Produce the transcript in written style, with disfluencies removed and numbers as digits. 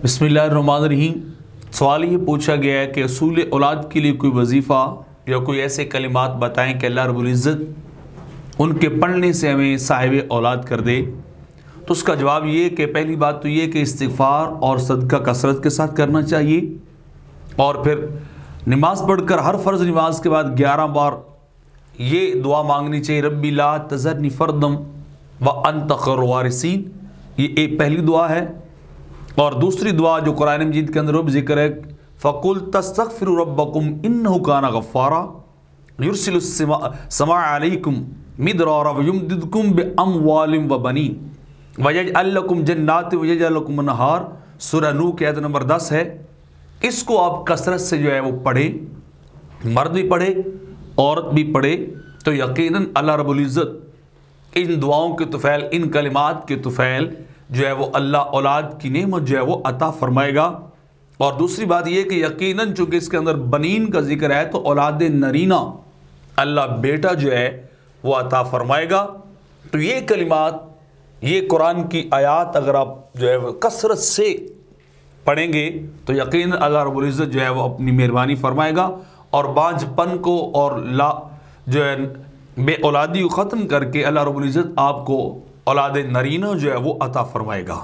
बिस्मिल्लाहिर्रहमानिर्रहीम। सवाल ये पूछा गया है कि असूल औलाद के लिए कोई वजीफ़ा या कोई ऐसे कलिमात बताएं कि अल्लाह रब्बुल इज़्ज़त उनके पढ़ने से हमें साहिब औलाद कर दे। तो उसका जवाब ये कि पहली बात तो ये कि इस्तिग़फ़ार और सदका कसरत के साथ करना चाहिए, और फिर नमाज़ पढ़कर हर फ़र्ज़ नमाज के बाद 11 बार ये दुआ मांगनी चाहिए, रब्बी ला तज़रनी फ़र्दम व अंत खैरुल वारिसीन। ये एक पहली दुआ है। और दूसरी दुआ जो कुरान मजीद के अंदर जिक्र है, फ़कुल तस्तग़फ़िरू रब्बकुम इन्नहु काना गफ़्फ़ारा युरसिलुस समाअ अलैकुम मिदरारा व युमदिदकुम बिअमवालिन व बनीन व यजअल लकुम जन्नातिन व यजअल लकुम अनहार। सूरह नूह की आयत नंबर 10 है। इसको आप कसरत से जो है वो पढ़े, मर्द भी पढ़े औरत भी पढ़े, तो यकीनन अल्लाह रब्बुल इज़्ज़त इन दुआओं के तुफ़ैल, इन कलिमात के तुफ़ैल जो है वो अल्लाह औलाद की नेमत जो है वो अता फरमाएगा। और दूसरी बात ये कि यकीनन चूँकि इसके अंदर बनीन का जिक्र है, तो औलाद नरीना अल्लाह बेटा जो है वो अता फरमाएगा। तो ये कलिमात, ये कुरान की आयात अगर आप जो है वो कसरत से पढ़ेंगे तो यकीनन अल्लाह रब्बुल इज़्ज़त जो है वो अपनी मेहरबानी फरमाएगा और बांझपन को और जो है बे औलादी को ख़त्म करके अल्लाह रब्बुल इज़्ज़त आपको औलाद नरीना जो है वो अता फरमाएगा।